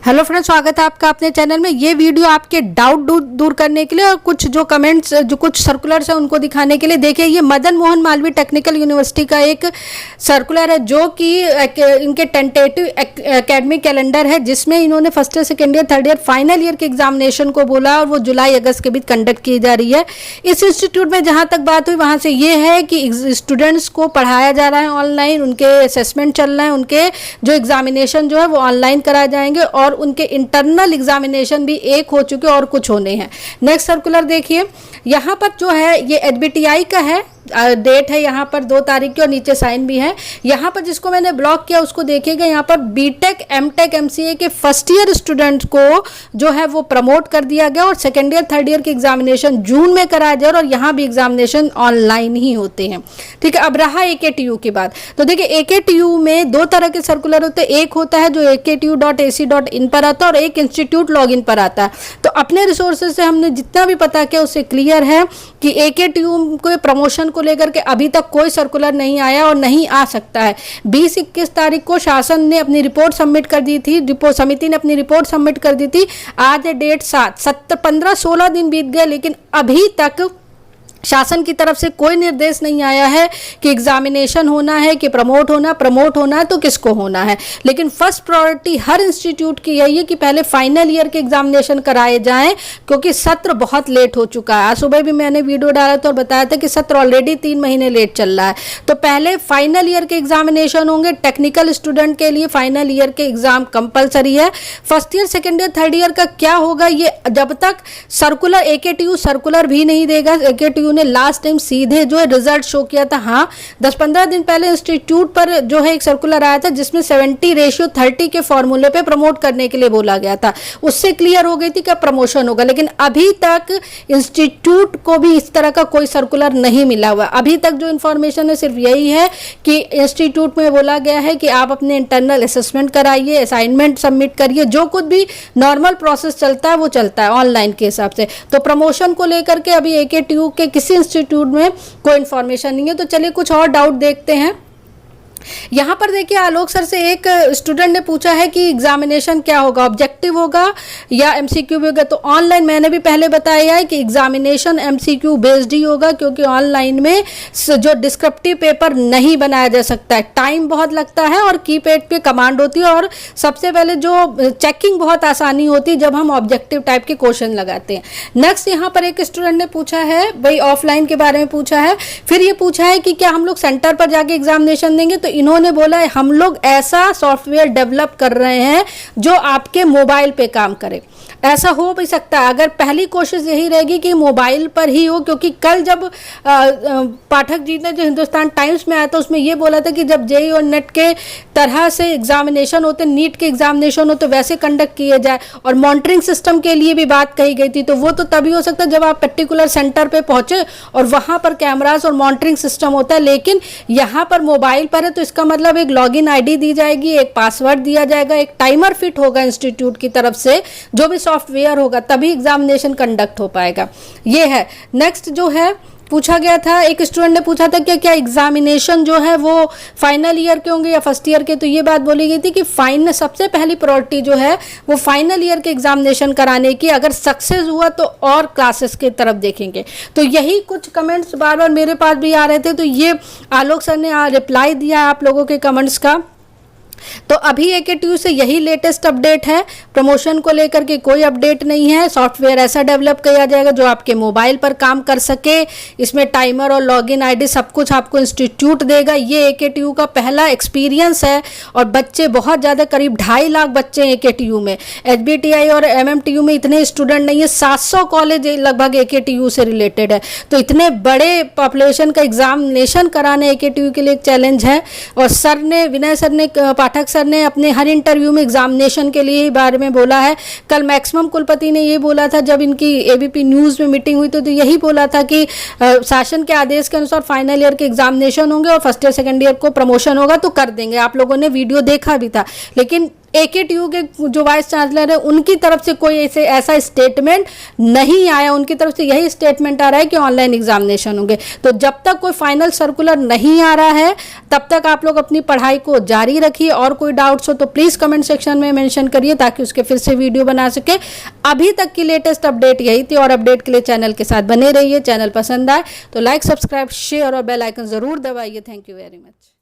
Hello friends, स्वागत है आपका अपने चैनल में। ये वीडियो आपके डाउट दूर करने के लिए और कुछ जो कमेंट्स जो कुछ सर्कुलर्स हैं उनको दिखाने के लिए। देखिए, ये मदन मोहन मालवीय टेक्निकल यूनिवर्सिटी का एक सर्कुलर है जो कि इनके टेंटेटिव एकेडमिक कैलेंडर है, जिसमें इन्होंने first year, second year, third year, final year के एग्जामिनेशन को बोला और वो जुलाई अगस्त के बीच कंडक्ट की जा रही है। इस इंस्टीट्यूट में जहाँ तक बात हुई वहाँ से ये है कि स्टूडेंट्स को पढ़ाया जा रहा है ऑनलाइन, उनके असेसमेंट चल रहे हैं, उनके जो एग्जामिनेशन जो है वो ऑनलाइन कराए जाएंगे और उनके इंटरनल एग्जामिनेशन भी एक हो चुके और कुछ होने हैं। नेक्स्ट सर्कुलर देखिए, यहाँ पर जो है ये एचबीटीआई का है, डेट है यहाँ पर 2 तारीख की और नीचे साइन भी है। यहाँ पर जिसको मैंने ब्लॉक किया उसको देखिएगा, यहाँ पर बीटेक, एमटेक, एमसीए के फर्स्ट ईयर स्टूडेंट को जो है वो प्रमोट कर दिया गया और सेकेंड ईयर, थर्ड ईयर के एग्जामिनेशन जून में कराया जाए और यहाँ भी एग्जामिनेशन ऑनलाइन ही होते हैं। ठीक है, अब रहा एकेटीयू की बात। तो देखिए, एकेटीयू में 2 तरह के सर्कुलर होते हैं। एक होता है जो aktu.ac.in पर आता है और एक इंस्टीट्यूट लॉगिन पर आता है। तो अपने रिसोर्सेज से हमने जितना भी पता किया उससे क्लियर है कि एकेटीयू को प्रमोशन को लेकर के अभी तक कोई सर्कुलर नहीं आया और नहीं आ सकता है। 20-21 तारीख को शासन ने अपनी रिपोर्ट सबमिट कर दी थी, समिति ने अपनी रिपोर्ट सबमिट कर दी थी। आज है डेट 7, 15-16 दिन बीत गए, लेकिन अभी तक शासन की तरफ से कोई निर्देश नहीं आया है कि एग्जामिनेशन होना है, कि प्रमोट होना है तो किसको होना है। लेकिन फर्स्ट प्रायोरिटी हर इंस्टीट्यूट की यही है कि पहले फाइनल ईयर के एग्जामिनेशन कराए जाएं, क्योंकि सत्र बहुत लेट हो चुका है। आज सुबह भी मैंने वीडियो डाला था और बताया था कि सत्र ऑलरेडी 3 महीने लेट चल रहा है। तो पहले फाइनल ईयर के एग्जामिनेशन होंगे। टेक्निकल स्टूडेंट के लिए फाइनल ईयर के एग्जाम कंपलसरी है। First year, second year, third year का क्या होगा, ये जब तक सर्कुलर एकेटीयू सर्कुलर भी नहीं देगा। एकेटीयू ने लास्ट टाइम सीधे जो है रिजल्ट शो किया था। हाँ, 10-15 दिन पहले इंस्टीट्यूट पर जो है एक सर्कुलर आया था जिसमें 70:30 के फॉर्मूले पे प्रमोट करने के लिए बोला गया था। उससे क्लियर हो गई थी कि प्रमोशन होगा, लेकिन अभी तक इंस्टीट्यूट को भी इस तरह का कोई सर्कुलर नहीं मिला हुआ। अभी तक जो इन्फॉर्मेशन है सिर्फ यही है कि इंस्टीट्यूट में बोला गया है कि आप अपने इंटरनल असेसमेंट कराइए, असाइनमेंट सबमिट करिए, जो कुछ भी नॉर्मल प्रोसेस चलता है वो चलता है ऑनलाइन के हिसाब से। तो प्रमोशन को लेकर के अभी एकेटीयू के किसी इंस्टीट्यूट में कोई इंफॉर्मेशन नहीं है। तो चलिए कुछ और डाउट देखते हैं। यहाँ पर देखिए, आलोक सर से एक स्टूडेंट ने पूछा है कि एग्जामिनेशन क्या होगा, ऑब्जेक्टिव होगा या एमसीक्यू भी होगा। तो ऑनलाइन मैंने भी पहले बताया है कि एग्जामिनेशन एमसीक्यू बेस्ड ही होगा, क्योंकि ऑनलाइन में जो डिस्क्रिप्टिव पेपर नहीं बनाया जा सकता है, टाइम बहुत लगता है और कीपैड पे कमांड होती है और सबसे पहले जो चेकिंग बहुत आसानी होती है जब हम ऑब्जेक्टिव टाइप के क्वेश्चन लगाते हैं। नेक्स्ट यहाँ पर एक स्टूडेंट ने पूछा है, भाई ऑफलाइन के बारे में पूछा है, फिर ये पूछा है कि क्या हम लोग सेंटर पर जाके एग्जामिनेशन देंगे। तो इन्होंने बोला है हम लोग ऐसा सॉफ्टवेयर डेवलप कर रहे हैं जो आपके मोबाइल पे काम करे। ऐसा हो भी सकता है, अगर पहली कोशिश यही रहेगी कि मोबाइल पर ही हो, क्योंकि कल जब पाठक जी ने जो हिंदुस्तान टाइम्स में आया था उसमें यह बोला था कि जब जेईई और नेट के तरह से एग्जामिनेशन होते, नीट के एग्जामिनेशन हो तो वैसे कंडक्ट किए जाए, और मॉनिटरिंग सिस्टम के लिए भी बात कही गई थी। तो वो तो तभी हो सकता है जब आप पर्टिकुलर सेंटर पे पहुंचे और वहां पर कैमरास और मॉनिटरिंग सिस्टम होता है। लेकिन यहाँ पर मोबाइल पर है तो इसका मतलब एक लॉगिन आईडी दी जाएगी, एक पासवर्ड दिया जाएगा, एक टाइमर फिट होगा इंस्टीट्यूट की तरफ से, जो भी सॉफ्टवेयर होगा, तभी एग्जामिनेशन कंडक्ट हो पाएगा। ये है। नेक्स्ट जो है पूछा गया था, एक स्टूडेंट ने पूछा था कि क्या एग्जामिनेशन जो है वो फाइनल ईयर के होंगे या फर्स्ट ईयर के। तो ये बात बोली गई थी कि फाइनल सबसे पहली प्रायोरिटी जो है वो फाइनल ईयर के एग्जामिनेशन कराने की, अगर सक्सेस हुआ तो और क्लासेस की तरफ देखेंगे। तो यही कुछ कमेंट्स बार बार मेरे पास भी आ रहे थे, तो ये आलोक सर ने रिप्लाई दिया आप लोगों के कमेंट्स का। तो अभी एकेटीयू से यही लेटेस्ट अपडेट है। प्रमोशन को लेकर के कोई अपडेट नहीं है। सॉफ्टवेयर ऐसा डेवलप किया जाएगा जो आपके मोबाइल पर काम कर सके, इसमें टाइमर और लॉगिन आईडी सब कुछ आपको इंस्टीट्यूट देगा। ये एकेटीयू का पहला एक्सपीरियंस है और बच्चे बहुत ज़्यादा, करीब 2.5 लाख बच्चे हैं एकेटीयू में। एचबीटीआई और एमएमटीयू में इतने स्टूडेंट नहीं है, 700 कॉलेज लगभग एकेटीयू से रिलेटेड है। तो इतने बड़े पॉपुलेशन का एग्जामिनेशन कराना एकेटीयू के लिए एक चैलेंज है। और सर ने, विनय सर ने, पाठक सर ने अपने हर इंटरव्यू में एग्जामिनेशन के लिए बारे में बोला है। कल मैक्सिमम कुलपति ने ये बोला था जब इनकी एबीपी न्यूज़ में मीटिंग हुई तो यही बोला था कि शासन के आदेश के अनुसार फाइनल ईयर के एग्जामिनेशन होंगे और फर्स्ट ईयर, सेकंड ईयर को प्रमोशन होगा तो कर देंगे। आप लोगों ने वीडियो देखा भी था, लेकिन AKTU के जो वाइस चांसलर है उनकी तरफ से कोई ऐसा स्टेटमेंट नहीं आया। उनकी तरफ से यही स्टेटमेंट आ रहा है कि ऑनलाइन एग्जामिनेशन होंगे। तो जब तक कोई फाइनल सर्कुलर नहीं आ रहा है तब तक आप लोग अपनी पढ़ाई को जारी रखिए। और कोई डाउट्स हो तो प्लीज़ कमेंट सेक्शन में मेंशन करिए ताकि उसके फिर से वीडियो बना सके। अभी तक की लेटेस्ट अपडेट यही थी और अपडेट के लिए चैनल के साथ बने रहिए। चैनल पसंद आए तो लाइक, सब्सक्राइब, शेयर और बेल आइकन ज़रूर दबाइए। Thank you very much.